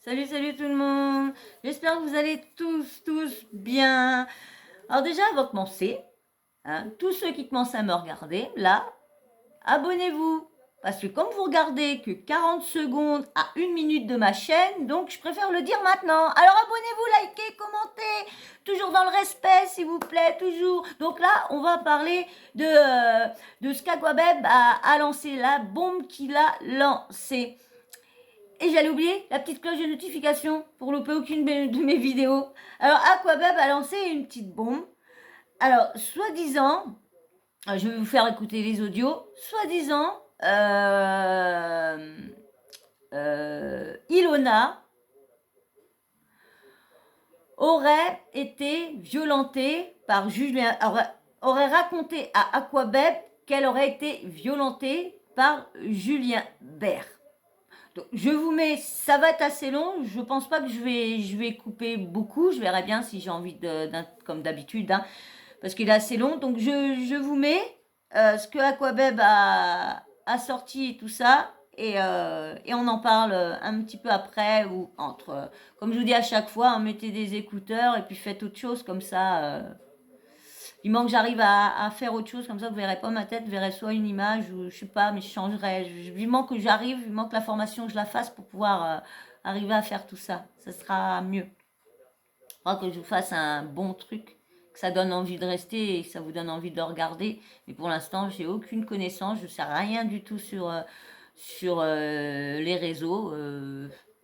Salut, salut tout le monde. J'espère que vous allez tous bien. Alors déjà, avant de commencer, tous ceux qui commencent à me regarder, là, abonnez-vous. Parce que comme vous regardez que 40 secondes à 1 minute de ma chaîne, donc je préfère le dire maintenant. Alors abonnez-vous, likez, commentez, toujours dans le respect s'il vous plaît, toujours. Donc là, on va parler de ce qu'Aquabeb a lancé, la bombe qu'il a lancée. Et j'allais oublier la petite cloche de notification pour louper aucune de mes vidéos. Alors Aquabeb a lancé une petite bombe. Alors, soi-disant, je vais vous faire écouter les audios, soi-disant, Ilona aurait été violentée par Julien, aurait raconté à Aquabeb qu'elle aurait été violentée par Julien Bert. Donc, je vous mets, ça va être assez long, je pense pas que je vais couper beaucoup, je verrai bien si j'ai envie comme d'habitude, parce qu'il est assez long. Donc je vous mets ce que Aquabeb a sorti et tout ça, et on en parle un petit peu après, ou entre, comme je vous dis à chaque fois, mettez des écouteurs et puis faites autre chose comme ça. Il manque que j'arrive à faire autre chose, comme ça vous verrez pas ma tête, vous verrez soit une image ou je sais pas, mais je changerai. Vivement que j'arrive, vivement que la formation je la fasse pour pouvoir arriver à faire tout ça. Ça sera mieux. Je crois que je vous fasse un bon truc, que ça donne envie de rester et que ça vous donne envie de le regarder. Mais pour l'instant, j'ai aucune connaissance, je ne sais rien du tout sur les réseaux.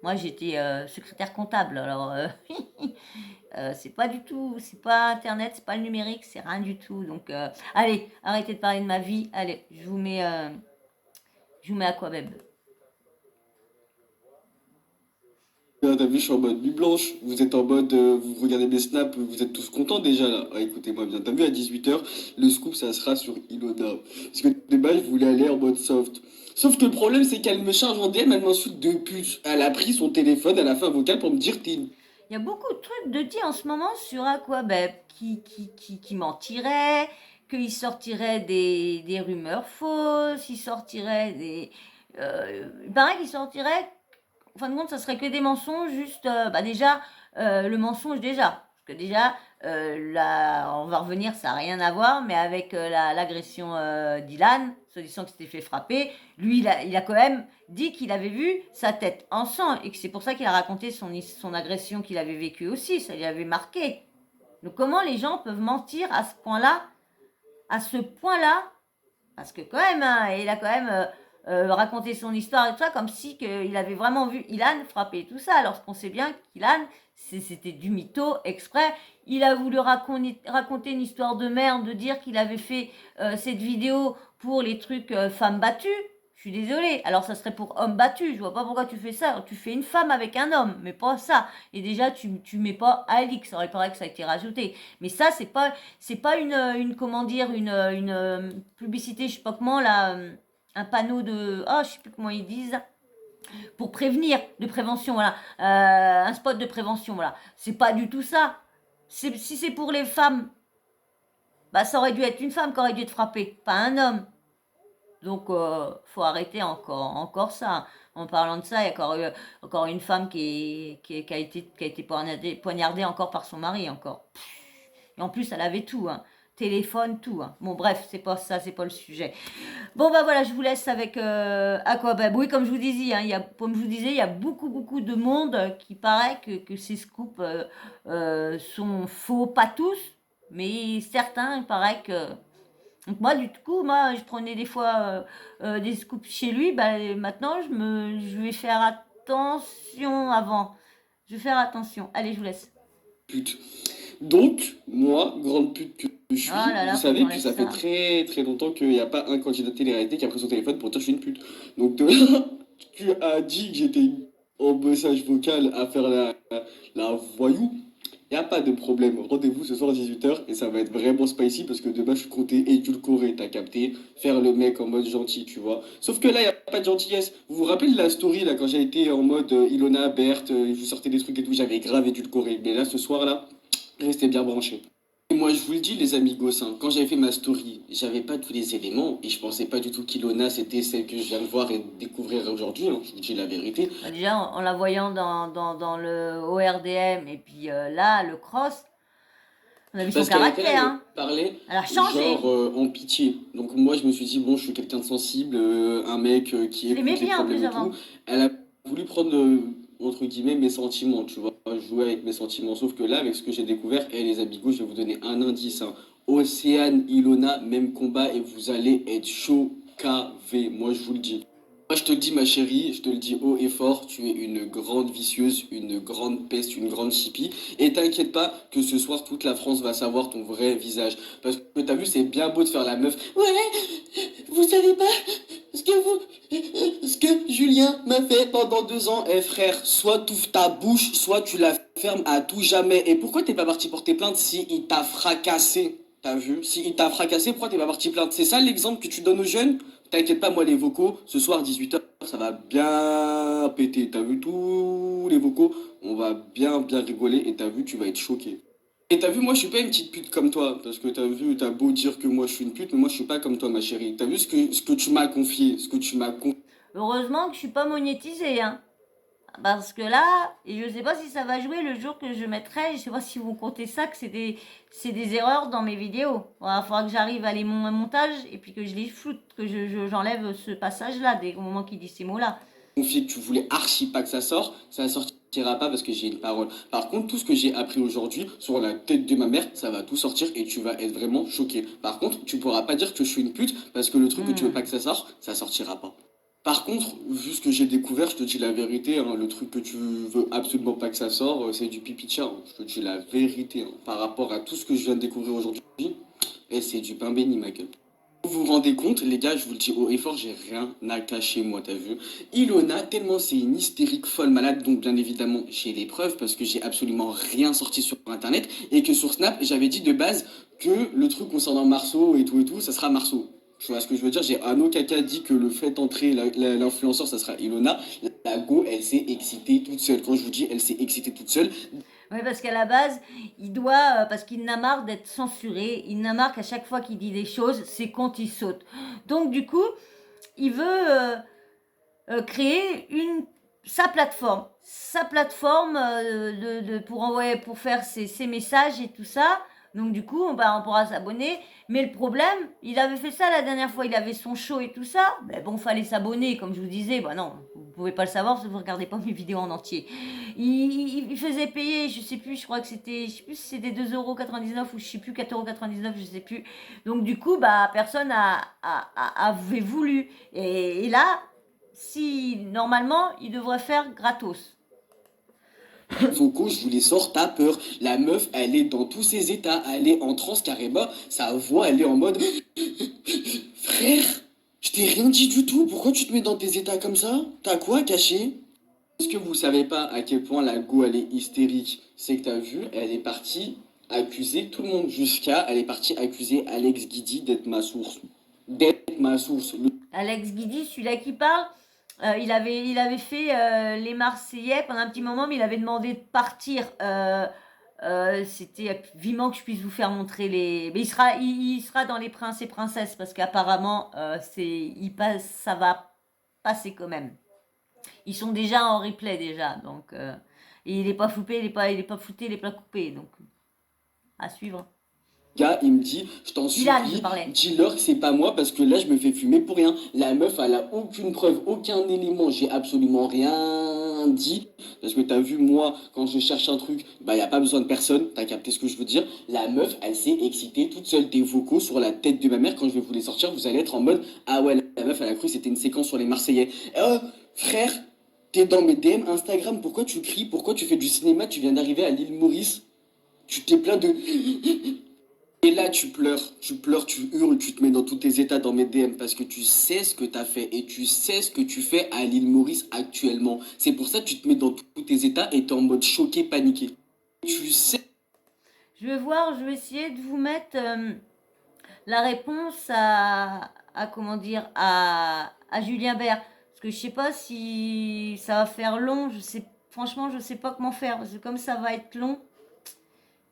Moi, j'étais secrétaire comptable, alors c'est pas du tout, c'est pas Internet, c'est pas le numérique, c'est rien du tout. Donc, allez, arrêtez de parler de ma vie. Allez, je vous mets Aquabeb. Ah, t'as vu, je suis en mode nuit blanche. Vous êtes en mode, vous regardez mes snaps, vous êtes tous contents déjà là. Ah, écoutez-moi bien. T'as vu, à 18h, le scoop, ça sera sur Ilona. Parce que de base, je voulais aller en mode soft. Sauf que le problème, c'est qu'elle me charge en DM, elle m'insulte de pute. Elle a pris son téléphone, elle a fait un vocal pour me dire t'es une. Il y a beaucoup de trucs de dit en ce moment sur Aquabeb qui mentirait, qu'il sortirait des rumeurs fausses, il sortirait des. Il paraît qu'il sortirait. En fin de compte, ça serait que des mensonges, juste. Déjà, le mensonge déjà. Parce que déjà, là, on va revenir, ça n'a rien à voir, mais avec l'agression d'Ilan, se disant qu'il s'était fait frapper, lui, il a quand même dit qu'il avait vu sa tête en sang et que c'est pour ça qu'il a raconté son agression qu'il avait vécue aussi, ça lui avait marqué. Donc comment les gens peuvent mentir à ce point-là, parce que quand même, il a quand même raconté son histoire et tout ça, comme si il avait vraiment vu Ilan frapper tout ça, alors qu'on sait bien qu'Ilan, c'était du mytho exprès. Il a voulu raconter une histoire de merde, de dire qu'il avait fait cette vidéo pour les trucs femmes battues. Je suis désolée. Alors ça serait pour homme battu. Je vois pas pourquoi tu fais ça. Tu fais une femme avec un homme, mais pas ça. Et déjà tu mets pas Alix. Ça aurait paraît que ça a été rajouté. Mais ça c'est pas une comment dire une publicité, je sais pas comment là, un panneau de je sais plus comment ils disent pour prévenir, de prévention, voilà, un spot de prévention, voilà. C'est pas du tout ça. Si c'est pour les femmes, bah ça aurait dû être une femme qui aurait dû être frappée, pas un homme. Donc faut arrêter encore ça. En parlant de ça, il y a encore une femme qui a été poignardée encore par son mari encore. Et en plus, elle avait tout, téléphone, tout. Bon, bref, c'est pas ça, c'est pas le sujet. Bon, bah voilà, je vous laisse avec Aquabeb. Oui, comme je vous disais, comme je vous disais, il y a beaucoup de monde qui paraît que ces scoops sont faux, pas tous, mais certains, il paraît que. Donc moi, du coup, je prenais des fois des scoops chez lui. Bah, maintenant, je vais faire attention avant. Je vais faire attention. Allez, je vous laisse. Pute. Donc, moi, grande pute que je Oh suis, là vous là, faut que savez que j'enlève ça fait ça. très très longtemps qu'il n'y a pas un candidat de télé-réalité qui a pris son téléphone pour dire je suis une pute. Donc, de là, tu as dit que j'étais en message vocal à faire la voyou. Il n'y a pas de problème. Rendez-vous ce soir à 18h et ça va être vraiment spicy parce que demain je suis compté édulcoré, t'as capté. Faire le mec en mode gentil, tu vois. Sauf que là, il n'y a pas de gentillesse. Vous vous rappelez de la story là quand j'ai été en mode Ilona, Berthe, je vous sortais des trucs et tout, j'avais grave édulcoré. Mais là, ce soir là, restez bien branchés. Et moi, je vous le dis, les amigos, hein, quand j'avais fait ma story, j'avais pas tous les éléments et je pensais pas du tout qu'Ilona c'était celle que je viens de voir et de découvrir aujourd'hui. Hein, je vous dis la vérité. Bah, déjà, en la voyant dans le ORDM et puis là, le cross, on a vu son Parce qu'elle était là, elle caractère, me hein. parlait Elle a genre changé. en pitié. Donc moi, je me suis dit, bon, je suis quelqu'un de sensible, un mec qui Je l'aimais écoute les bien en problèmes plus et tout. avant. Elle a voulu prendre, entre guillemets, mes sentiments, tu vois, jouer avec mes sentiments. Sauf que là, avec ce que j'ai découvert, et les amigos, je vais vous donner un indice, hein. Océane, Ilona, même combat, et vous allez être choqués. Moi, je vous le dis. Moi, je te le dis, ma chérie, je te le dis haut et fort, tu es une grande vicieuse, une grande peste, une grande chipie. Et t'inquiète pas que ce soir, toute la France va savoir ton vrai visage. Parce que t'as vu, c'est bien beau de faire la meuf. Ouais, vous savez pas ce que Julien m'a fait pendant 2 ans. Eh frère, soit t'ouvres ta bouche, soit tu la fermes à tout jamais. Et pourquoi t'es pas parti porter plainte si il t'a fracassé? T'as vu? Si il t'a fracassé, pourquoi t'es pas parti plainte? C'est ça l'exemple que tu donnes aux jeunes? T'inquiète pas, moi les vocaux, ce soir 18h, ça va bien péter. T'as vu tous les vocaux? On va bien bien rigoler et t'as vu, tu vas être choqué. Et t'as vu, moi je suis pas une petite pute comme toi, parce que t'as vu, t'as beau dire que moi je suis une pute, mais moi je suis pas comme toi ma chérie. T'as vu ce que tu m'as confié, ce que tu m'as confié. Heureusement que je suis pas monétisée, hein. Parce que là, et je sais pas si ça va jouer le jour que je mettrai, je sais pas si vous comptez ça, que c'est des erreurs dans mes vidéos. Il faudra que j'arrive à les montage et puis que je les floute, que j'enlève ce passage-là, dès au moment qu'il dit ces mots-là. Confié que tu voulais archi pas que ça sortira pas parce que j'ai une parole. Par contre, tout ce que j'ai appris aujourd'hui sur la tête de ma mère, ça va tout sortir et tu vas être vraiment choqué. Par contre, tu pourras pas dire que je suis une pute parce que le truc que tu veux pas que ça sorte, ça sortira pas. Par contre, vu ce que j'ai découvert, je te dis la vérité, hein, le truc que tu veux absolument pas que ça sorte, c'est du pipi de chat, hein. Je te dis la vérité, hein, par rapport à tout ce que je viens de découvrir aujourd'hui, et c'est du pain béni, ma gueule. Vous vous rendez compte, les gars, je vous le dis haut et fort, j'ai rien à cacher, moi, t'as vu. Ilona, tellement c'est une hystérique folle malade, donc bien évidemment, j'ai les preuves parce que j'ai absolument rien sorti sur Internet et que sur Snap, j'avais dit de base que le truc concernant Marceau et tout, ça sera Marceau. Tu vois ce que je veux dire? J'ai Anno Kaka dit que le fait d'entrer l'influenceur, ça sera Ilona. La go, elle s'est excitée toute seule. Quand je vous dis, elle s'est excitée toute seule. Oui, parce qu'à la base, il doit, parce qu'il n'a marre d'être censuré, il n'a marre qu'à chaque fois qu'il dit des choses, ses comptes ils sautent. Donc du coup, il veut créer sa plateforme pour envoyer, pour faire ses messages et tout ça. Donc du coup, on pourra s'abonner. Mais le problème, il avait fait ça la dernière fois, il avait son show et tout ça. Ben bon, fallait s'abonner, comme je vous disais. Ben non, vous pouvez pas le savoir si vous regardez pas mes vidéos en entier. Il faisait payer, je sais plus, je crois que c'était, je sais plus si c'était 2,99 € ou je sais plus, 4,99 €, je sais plus. Donc du coup, bah personne avait voulu. Et là, si normalement, il devrait faire gratos. Vocaux, je vous les sors, t'as peur. La meuf, elle est dans tous ses états. Elle est en transe carrément. Sa voix, elle est en mode frère, je t'ai rien dit du tout. Pourquoi tu te mets dans tes états comme ça? T'as quoi caché? Est-ce que vous savez pas à quel point la go elle est hystérique? C'est que t'as vu, elle est partie accuser tout le monde elle est partie accuser Alex Guidi d'être ma source. D'être ma source. Alex Guidi, celui-là qui parle, il avait fait les Marseillais pendant un petit moment, mais il avait demandé de partir. C'était vivement que je puisse vous faire montrer les. Mais il sera dans les princes et princesses parce qu'apparemment, ça va passer quand même. Ils sont déjà en replay déjà, donc et il est pas flouté, il est pas flouté, il est pas coupé, donc à suivre. Gars, il me dit, je t'en Ilan, je supplie, parlais. dis-leur que c'est pas moi parce que là je me fais fumer pour rien. La meuf, elle a aucune preuve, aucun élément, j'ai absolument rien dit. Parce que t'as vu, moi, quand je cherche un truc, bah y a pas besoin de personne, t'as capté ce que je veux dire. La meuf, elle s'est excitée toute seule des vocaux sur la tête de ma mère. Quand je vais vous les sortir, vous allez être en mode, ah ouais, la meuf, elle a cru que c'était une séquence sur les Marseillais. Frère, t'es dans mes DM Instagram, pourquoi tu cries, pourquoi tu fais du cinéma, tu viens d'arriver à l'île Maurice, tu t'es plein de... Et là, tu pleures, tu hurles, tu te mets dans tous tes états dans mes DM parce que tu sais ce que tu as fait et tu sais ce que tu fais à l'île Maurice actuellement. C'est pour ça que tu te mets dans tous tes états et tu es en mode choqué, paniqué. Tu sais. Je vais voir, je vais essayer de vous mettre la réponse à comment dire, à Julien Bert. Parce que je sais pas si ça va faire long, franchement, je sais pas comment faire. Parce que comme ça va être long,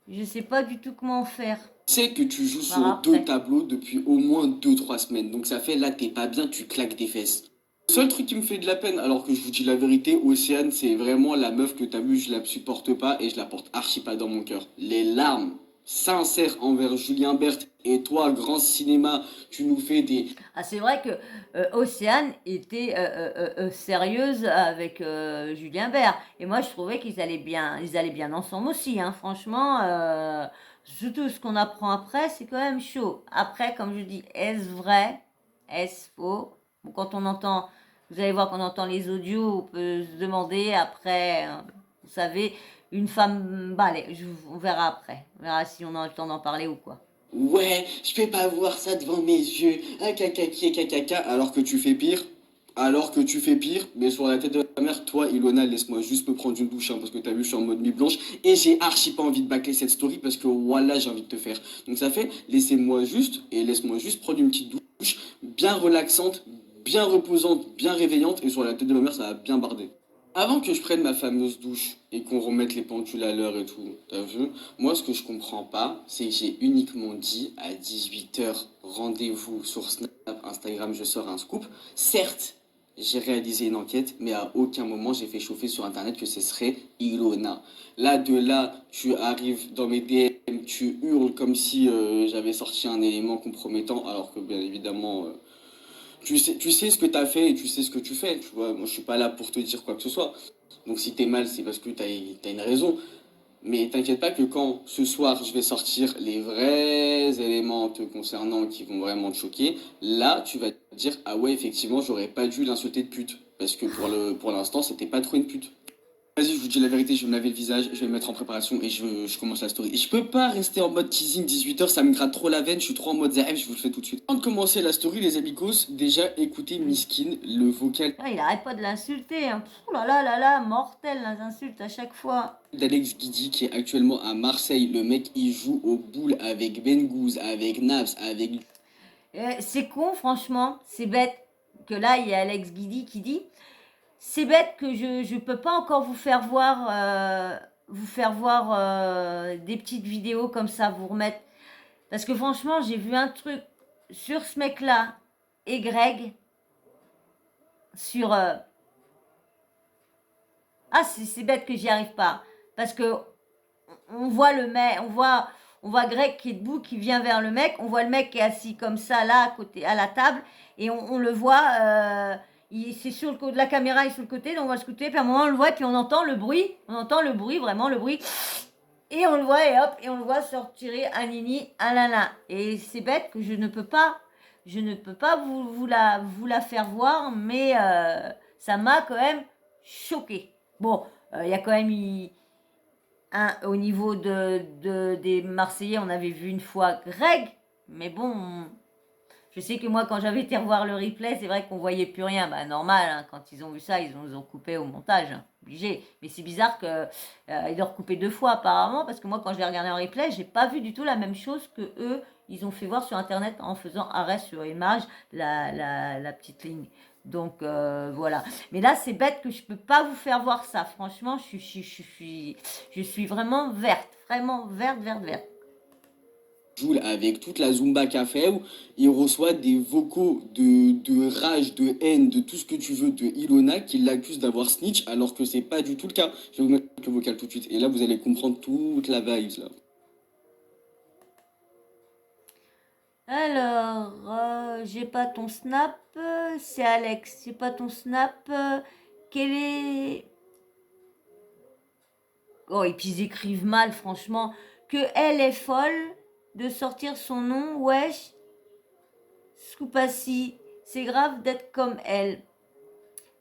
Je sais pas du tout comment faire. sais que tu joues Voir sur deux après. tableaux depuis au moins 2 3 semaines. Donc ça fait là, t'es pas bien, tu claques des fesses. Le seul truc qui me fait de la peine, alors que je vous dis la vérité, Océane, c'est vraiment la meuf que t'as vue, je la supporte pas et je la porte archi pas dans mon cœur. Les larmes sincères envers Julien Berthe et toi, grand cinéma, tu nous fais des... Ah, c'est vrai que Océane était sérieuse avec Julien Bert. Et moi, je trouvais ils allaient bien ensemble aussi. Hein. Franchement, surtout ce qu'on apprend après, c'est quand même chaud. Après, comme je dis, est-ce vrai? Est-ce faux? Bon, quand on entend, vous allez voir qu'on entend les audios, on peut se demander après, vous savez, une femme, bah allez, on verra après. On verra si on a le temps d'en parler ou quoi. Ouais, je peux pas voir ça devant mes yeux. Ah, kakaki, kakaka, alors que tu fais pire. Alors que tu fais pire, mais sur la tête de la mère, toi, Ilona, laisse-moi juste me prendre une douche, hein, parce que t'as vu, je suis en mode nuit blanche, et j'ai archi pas envie de bâcler cette story, parce que voilà, j'ai envie de te faire. Donc ça fait, laissez-moi juste, et laisse-moi juste prendre une petite douche, bien relaxante, bien reposante, bien réveillante, et sur la tête de ma mère, ça va bien barder. Avant que je prenne ma fameuse douche et qu'on remette les pendules à l'heure et tout, t'as vu? Moi, ce que je comprends pas, c'est que j'ai uniquement dit à 18 h rendez-vous sur Snap, Instagram, je sors un scoop. Certes, j'ai réalisé une enquête, mais à aucun moment j'ai fait chauffer sur internet que ce serait Ilona. Là, tu arrives dans mes DM, tu hurles comme si j'avais sorti un élément compromettant, alors que bien évidemment, tu sais ce que tu as fait et tu sais ce que tu fais. Tu vois, moi je suis pas là pour te dire quoi que ce soit. Donc si t'es mal, c'est parce que t'as une raison. Mais t'inquiète pas que quand ce soir je vais sortir les vrais éléments te concernant qui vont vraiment te choquer, là tu vas te dire ah ouais effectivement j'aurais pas dû l'insulter de pute. Parce que pour l'instant c'était pas trop une pute. Vas-y, je vous dis la vérité, je vais me laver le visage, je vais me mettre en préparation et je commence la story. Et je peux pas rester en mode teasing 18 h, ça me gratte trop la veine, je suis trop en mode ZF, je vous le fais tout de suite. Avant de commencer la story, les amigos, déjà écoutez Miskin, le vocal Ah, il arrête pas de l'insulter. Hein. Ouh là là, mortel, les insultes à chaque fois. d'Alex Guidi qui est actuellement à Marseille. Le mec, il joue au boule avec Bengouz, avec Naps, avec... C'est con, franchement. C'est bête que là, il y a Alex Guidi qui dit c'est bête que je peux pas encore vous faire voir des petites vidéos comme ça, vous remettre. Parce que franchement, j'ai vu un truc sur ce mec-là et Greg sur... Ah, c'est bête que j'y arrive pas. Parce que on voit le mec, on voit Greg qui est debout, qui vient vers le mec. On voit le mec qui est assis comme ça, là, à côté, à la table. Et on le voit, c'est sur le côté, la caméra est sur le côté, donc on voit le côté. Puis à un moment, on le voit, puis on entend le bruit. On entend le bruit, vraiment le bruit. Et on le voit, et hop, et on le voit sortir un nini, un lala. Et c'est bête que je ne peux pas vous la faire voir, mais ça m'a quand même choqué. Bon, il y a quand même au niveau des Marseillais, on avait vu une fois Greg, mais bon, je sais que moi, quand j'avais été revoir le replay, c'est vrai qu'on voyait plus rien. Bah, normal, hein, quand ils ont vu ça, ils ont coupé au montage, hein, obligé. Mais c'est bizarre qu'ils doivent couper 2 fois apparemment, parce que moi, quand je l'ai regardé en replay, j'ai pas vu du tout la même chose que eux. Ils ont fait voir sur internet en faisant arrêt sur image la petite ligne. Donc voilà. Mais là, c'est bête que je peux pas vous faire voir ça. Franchement, je suis vraiment verte. Vraiment verte, verte, verte. Joule avec toute la Zumba qu'a fait, où il reçoit des vocaux de rage, de haine, de tout ce que tu veux de Ilona qui l'accuse d'avoir snitch alors que c'est pas du tout le cas. Je vais vous mettre le vocal tout de suite et là vous allez comprendre toute la vibe là. Alors, j'ai pas ton snap, c'est Alex. J'ai pas ton snap. Quel est... Oh, et puis ils écrivent mal, franchement. Que elle est folle de sortir son nom, wesh. Scoopassi, c'est grave d'être comme elle.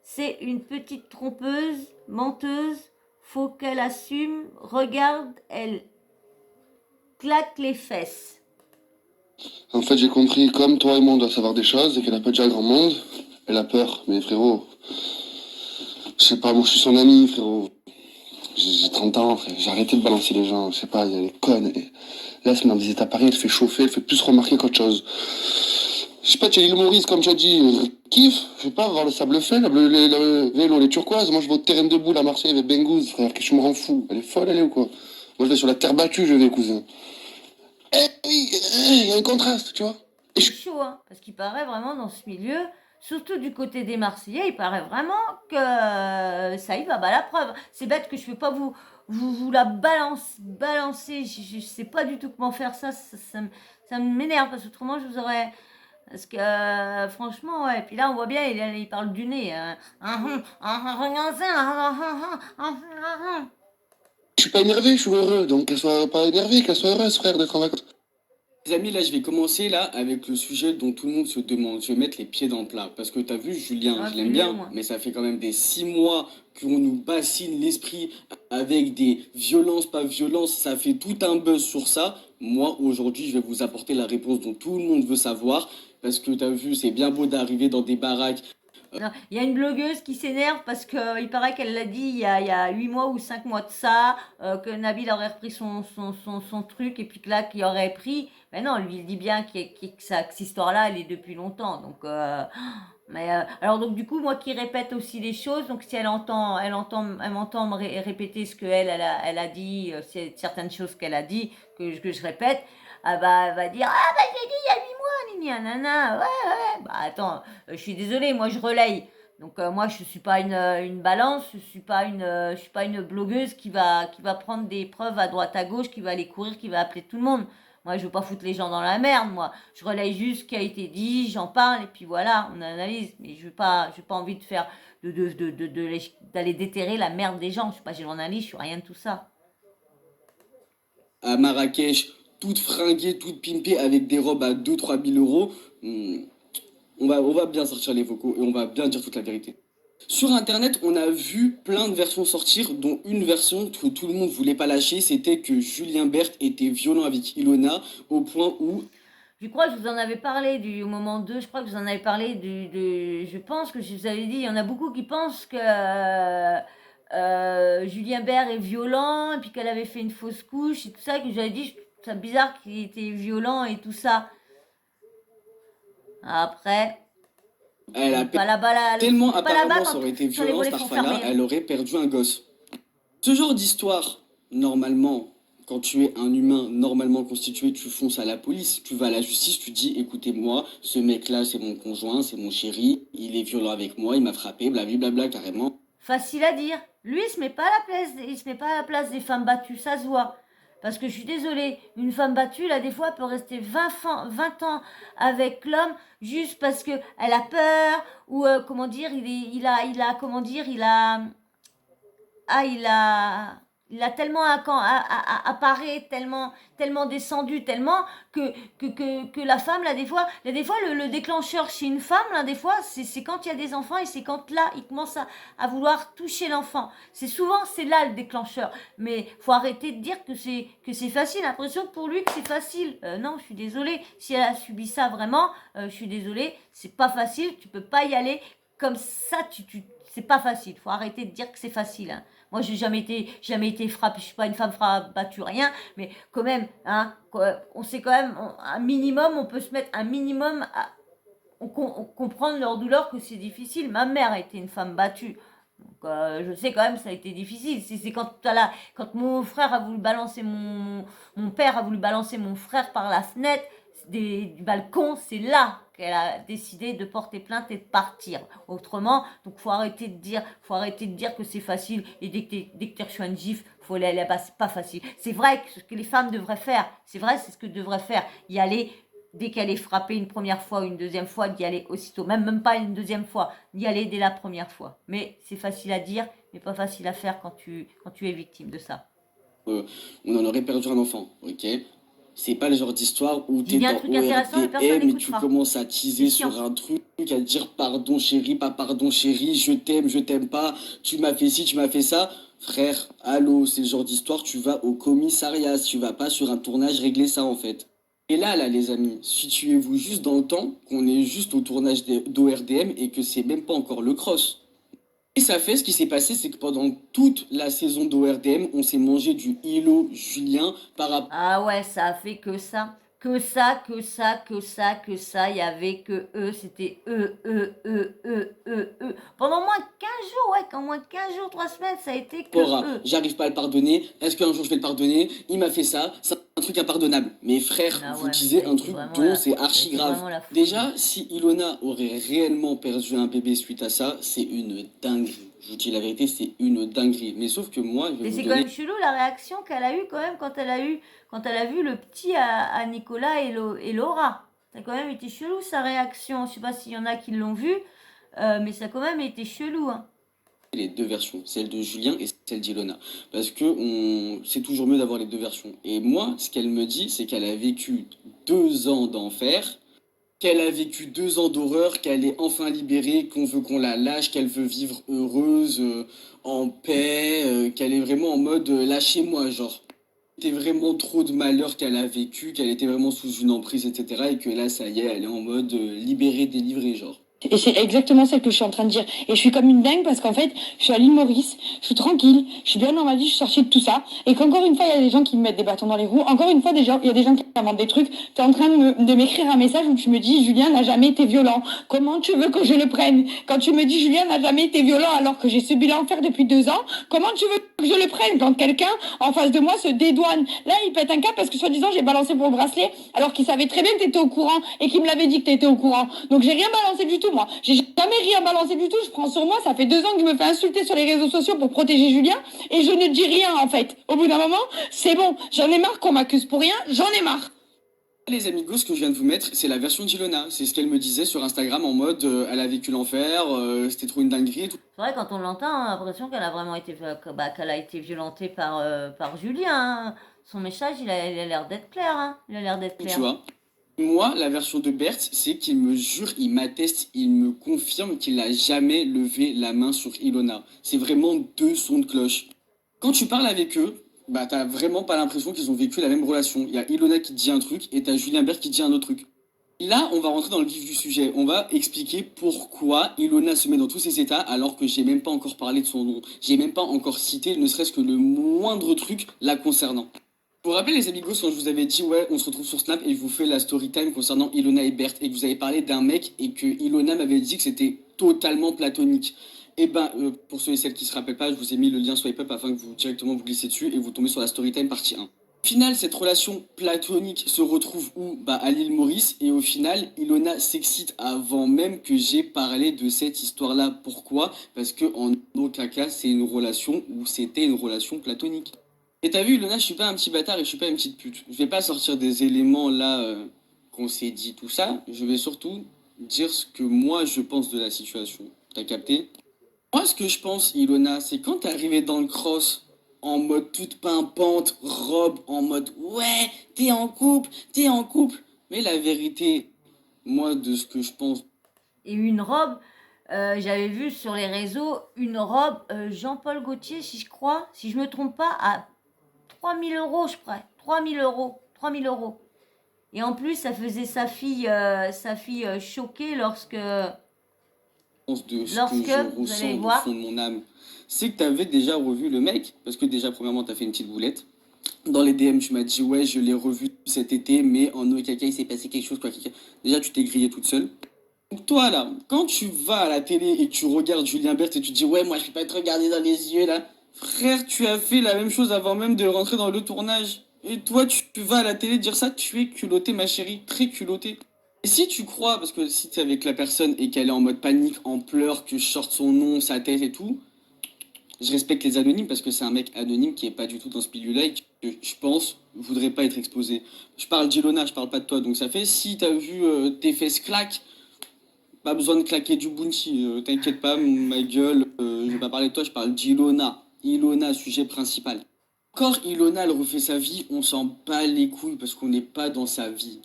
C'est une petite trompeuse, menteuse. Faut qu'elle assume. Regarde, elle claque les fesses. En fait, j'ai compris, comme toi et moi, on doit savoir des choses et qu'elle n'a pas déjà grand monde, elle a peur. Mais frérot, je sais pas, moi je suis son ami, frérot. J'ai 30 ans, frère. J'ai arrêté de balancer les gens. Je sais pas, elle est conne. Là, elle se met dans des états pareils, elle fait chauffer, elle fait plus remarquer qu'autre chose. Je sais pas, tu es l'île Maurice, comme tu as dit, kiffe. Je sais pas, voir le sable fait, le vélo, les turquoises. Moi, je vais au terrain de boule à Marseille avec Bengouz, frère, que je me rends fou. Elle est folle, elle est ou quoi? Moi, je vais sur la terre battue, je vais, cousin. Eh oui, il y a un contraste, tu vois. C'est chaud, hein, parce qu'il paraît vraiment dans ce milieu, surtout du côté des Marseillais, il paraît vraiment que ça y va. Bah, la preuve, c'est bête que je ne peux pas vous la balancer. Je ne sais pas du tout comment faire ça. Ça m'énerve, parce qu'autrement, je vous aurais. Parce que franchement, ouais. Puis là, on voit bien, il parle du nez. Je suis pas énervé, je suis heureux. Donc, qu'elle soit pas énervée, qu'elle soit heureuse, frère, d'être en vacances. Les amis, là, je vais commencer là avec le sujet dont tout le monde se demande. Je vais mettre les pieds dans le plat. Parce que t'as vu, Julien, Ouais, je l'aime fais-le, bien, moi. mais ça fait quand même des 6 mois qu'on nous bassine l'esprit avec des violences, pas violences. Ça fait tout un buzz sur ça. Moi, aujourd'hui, je vais vous apporter la réponse dont tout le monde veut savoir. Parce que t'as vu, c'est bien beau d'arriver dans des baraques. Non, il y a une blogueuse qui s'énerve parce qu'il paraît qu'elle l'a dit il y a 8 mois ou 5 mois de ça, que Nabil aurait repris son truc et puis que là, qu'il aurait pris. Mais non, lui, il dit bien que cette histoire-là, elle est depuis longtemps. Donc, alors, donc, du coup, moi qui répète aussi les choses, donc si elle m'entend me répéter ce qu'elle elle a dit, certaines choses qu'elle a dit, que je répète, elle va dire ah, bah, j'ai dit il y a 8 mois, nini, nanana, ouais. Bah, attends. Je suis désolée, moi je relaye. Donc moi je suis pas une balance, je suis pas une blogueuse qui va prendre des preuves à droite à gauche, qui va aller courir, qui va appeler tout le monde. Moi je veux pas foutre les gens dans la merde, moi. Je relaye juste ce qui a été dit, j'en parle et puis voilà, on analyse. Mais je veux pas envie de faire d'aller déterrer la merde des gens. Je suis pas journaliste, je suis rien de tout ça. À Marrakech, toutes fringuées, toutes pimpées avec des robes à 2-3 000 euros. On va bien sortir les vocaux et on va bien dire toute la vérité. Sur internet, on a vu plein de versions sortir, dont une version que tout le monde voulait pas lâcher, c'était que Julien Bert était violent avec Ilona au point où Je crois que je vous en avais parlé au moment 2, je crois que je vous en avais parlé je pense que je vous avais dit, il y en a beaucoup qui pensent que Julien Bert est violent et puis qu'elle avait fait une fausse couche et tout ça, que j'avais dit, c'est bizarre qu'il était violent et tout ça. Après, elle a pas là-bas, tellement pas là-bas apparemment ça aurait été quand les violent volets cette sont Arfala, fermés. elle aurait perdu un gosse. Ce genre d'histoire, normalement, quand tu es un humain normalement constitué, tu fonces à la police, tu vas à la justice, tu dis écoutez-moi, ce mec-là c'est mon conjoint, c'est mon chéri, il est violent avec moi, il m'a frappé, blablabla carrément. Facile à dire. Lui, il se met pas à la place, il se met pas à la place des femmes battues, ça se voit. Parce que je suis désolée, une femme battue, là, des fois, elle peut rester 20 ans avec l'homme juste parce que elle a peur ou, comment dire, comment dire, il a tellement appareil, tellement descendu, tellement que la femme, là, des fois, le déclencheur chez une femme, là, des fois, c'est quand il y a des enfants et c'est quand là, il commence à vouloir toucher l'enfant. C'est là le déclencheur. Mais faut arrêter de dire que c'est facile. L'impression pour lui que c'est facile. Non, je suis désolée. Si elle a subi ça vraiment, je suis désolée. C'est pas facile. Tu peux pas y aller comme ça. C'est pas facile. Faut arrêter de dire que c'est facile. Hein. Moi, j'ai jamais été frappée. Je suis pas une femme battue, rien. Mais quand même, hein, on sait quand même un minimum. On peut se mettre un minimum. On comprend leur douleur que c'est difficile. Ma mère a été une femme battue. Donc, je sais quand même que ça a été difficile. C'est quand mon frère a voulu balancer mon père a voulu balancer mon frère par la fenêtre du balcon, c'est là qu'elle a décidé de porter plainte et de partir. Autrement, donc faut arrêter de dire que c'est facile et dès que tu reçois une gifle, faut aller là-bas, c'est pas facile. C'est vrai que ce que les femmes devraient faire, c'est ce que devraient faire, y aller dès qu'elle est frappée une première fois ou une deuxième fois, d'y aller aussitôt, même pas une deuxième fois, d'y aller dès la première fois. Mais c'est facile à dire, mais pas facile à faire quand tu es victime de ça. On en aurait perdu un enfant, ok? C'est pas le genre d'histoire où Dis t'es bien un dans truc intéressant et personne ORDM et tu n'écoutera. commences à teaser C'est chiant. sur un truc, à dire pardon chérie, pas pardon chérie, je t'aime pas, tu m'as fait ci, tu m'as fait ça. Frère, allô, c'est le genre d'histoire, tu vas au commissariat, tu vas pas sur un tournage régler ça en fait. Et là, les amis, situez-vous juste dans le temps qu'on est juste au tournage d'ORDM et que c'est même pas encore le cross. Et ça fait, ce qui s'est passé, c'est que pendant toute la saison d'ORDM, on s'est mangé du Hilo Julien par rapport. Ah ouais, ça a fait que ça. que ça, que ça, que ça, que ça. Il y avait que eux, c'était eux. Pendant moins de 15 jours, ouais, quand moins de 15 jours, 3 semaines, ça a été que eux. J'arrive pas à le pardonner. Est-ce qu'un jour je vais le pardonner? Il m'a fait ça. C'est un truc impardonnable. Mais frère, Ah vous ouais, disiez ça a un été truc vraiment dont c'est archi c'était grave. vraiment la folie. Déjà, si Ilona aurait réellement perdu un bébé suite à ça, c'est une dinguerie. Je vous dis la vérité, c'est une dinguerie. Mais sauf que moi, je vais Et vous c'est quand donner... même chelou la réaction qu'elle a eue quand même quand elle a vu le petit à Nicolas et Laura. Ça a quand même été chelou sa réaction. Je sais pas s'il y en a qui l'ont vu, mais ça a quand même été chelou. Hein. les deux versions, celle de Julien et celle d'Ilona. Parce que c'est toujours mieux d'avoir les deux versions. Et moi, ce qu'elle me dit, c'est qu'elle a vécu 2 ans d'enfer, qu'elle a vécu 2 ans d'horreur, qu'elle est enfin libérée, qu'on veut qu'on la lâche, qu'elle veut vivre heureuse, en paix, qu'elle est vraiment en mode lâchez-moi, genre. C'était vraiment trop de malheur qu'elle a vécu, qu'elle était vraiment sous une emprise, etc. Et que là, ça y est, elle est en mode libérée, délivrée, genre. Et c'est exactement ça que je suis en train de dire. Et je suis comme une dingue parce qu'en fait, je suis à l'île Maurice, je suis tranquille, je suis bien dans ma vie, je suis sortie de tout ça. Et qu'encore une fois, il y a des gens qui me mettent des bâtons dans les roues. Encore une fois, il y a des gens qui inventent des trucs. Tu es en train de m'écrire un message où tu me dis Julien n'a jamais été violent. Comment tu veux que je le prenne? Quand tu me dis Julien n'a jamais été violent alors que j'ai subi l'enfer depuis 2 ans, comment tu veux que je le prenne quand quelqu'un en face de moi se dédouane? Là, il pète un câble parce que soi-disant j'ai balancé pour le bracelet alors qu'il savait très bien que tu étais au courant et qu'il me l'avait dit que tu étais au courant. Donc j'ai rien balancé du tout, moi. J'ai jamais rien balancé du tout. Je prends sur moi. Ça fait 2 ans que je me fais insulter sur les réseaux sociaux pour protéger Julien et je ne dis rien en fait. Au bout d'un moment, c'est bon. J'en ai marre qu'on m'accuse pour rien. J'en ai marre. Les amigos, ce que je viens de vous mettre, c'est la version d'Ilona. C'est ce qu'elle me disait sur Instagram en mode elle a vécu l'enfer, c'était trop une dinguerie et tout. C'est vrai, quand on l'entend, on a l'impression qu'elle a vraiment été, qu'elle a été violentée par Julien. Hein. Son message, il a l'air d'être clair. Hein. Il a l'air d'être clair. Tu vois. Moi, la version de Berthe, c'est qu'il me jure, il m'atteste, il me confirme qu'il n'a jamais levé la main sur Ilona. C'est vraiment 2 sons de cloche. Quand tu parles avec eux, bah t'as vraiment pas l'impression qu'ils ont vécu la même relation. Il y a Ilona qui te dit un truc et t'as Julien Berthe qui te dit un autre truc. Là, on va rentrer dans le vif du sujet. On va expliquer pourquoi Ilona se met dans tous ces états alors que j'ai même pas encore parlé de son nom. J'ai même pas encore cité ne serait-ce que le moindre truc la concernant. Vous vous rappelez les amigos quand je vous avais dit ouais on se retrouve sur Snap et je vous fais la story time concernant Ilona et Berthe et que vous avez parlé d'un mec et que Ilona m'avait dit que c'était totalement platonique. Et ben pour ceux et celles qui se rappellent pas, je vous ai mis le lien swipe up afin que vous directement vous glissez dessus et vous tombez sur la story time partie 1. Au final, cette relation platonique se retrouve où? Bah à l'île Maurice et au final, Ilona s'excite avant même que j'ai parlé de cette histoire-là. Pourquoi? Parce que en aucun cas c'est une relation où c'était une relation platonique. Et t'as vu, Ilona, je suis pas un petit bâtard et je suis pas une petite pute. Je vais pas sortir des éléments là qu'on s'est dit tout ça. Je vais surtout dire ce que moi je pense de la situation. T'as capté? Moi, ce que je pense, Ilona, c'est quand t'es arrivée dans le cross en mode toute pimpante, robe, en mode ouais, t'es en couple, t'es en couple. Mais la vérité, moi, de ce que je pense. Et une robe, j'avais vu sur les réseaux une robe Jean-Paul Gaultier, si je me trompe pas, à 3000 €, je crois. 3000 €. 3000 €. Et en plus, ça faisait sa fille choquée lorsque De ce que je vous allez ressens au voir. fond de mon âme, c'est que t'avais déjà revu le mec, parce que déjà, premièrement, t'as fait une petite boulette. Dans les DM, tu m'as dit, ouais, je l'ai revu cet été, mais en OKK, il s'est passé quelque chose, quoi. Déjà, tu t'es grillé toute seule. Donc, toi, là, quand tu vas à la télé et que tu regardes Julien Berthe et tu te dis, ouais, moi, je peux pas être regardé dans les yeux, là. Frère, tu as fait la même chose avant même de rentrer dans le tournage. Et toi, tu vas à la télé dire ça, tu es culotté, ma chérie, très culotté. Et si tu crois, parce que si t'es avec la personne et qu'elle est en mode panique, en pleurs, que je sorte son nom, sa tête et tout, je respecte les anonymes parce que c'est un mec anonyme qui est pas du tout dans ce milieu-là et que je pense voudrait pas être exposé. Je parle d'Ilona, je parle pas de toi, donc ça fait si t'as vu tes fesses claques, pas besoin de claquer du bounty, t'inquiète pas, ma gueule, je vais pas parler de toi, je parle d'Ilona. Ilona, sujet principal. Encore Ilona, elle refait sa vie, on s'en bat les couilles parce qu'on n'est pas dans sa vie.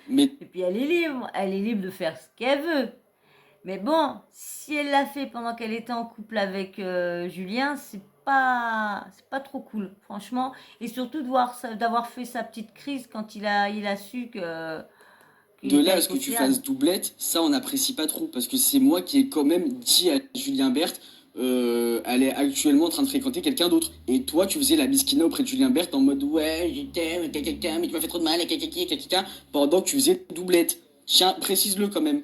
Mais Et puis elle est libre de faire ce qu'elle veut. Mais bon, si elle l'a fait pendant qu'elle était en couple avec Julien, c'est pas trop cool, franchement. Et surtout d'avoir fait sa petite crise quand il a su que. de là à ce que tu fasses doublette, ça on n'apprécie pas trop parce que c'est moi qui ai quand même dit à Julien Berthe elle est actuellement en train de fréquenter quelqu'un d'autre. Et toi, tu faisais la miskina auprès de Julien Berthe en mode ouais, je t'aime, mais tu m'as fait trop de mal, pendant que tu faisais doublette. Tiens, précise-le quand même.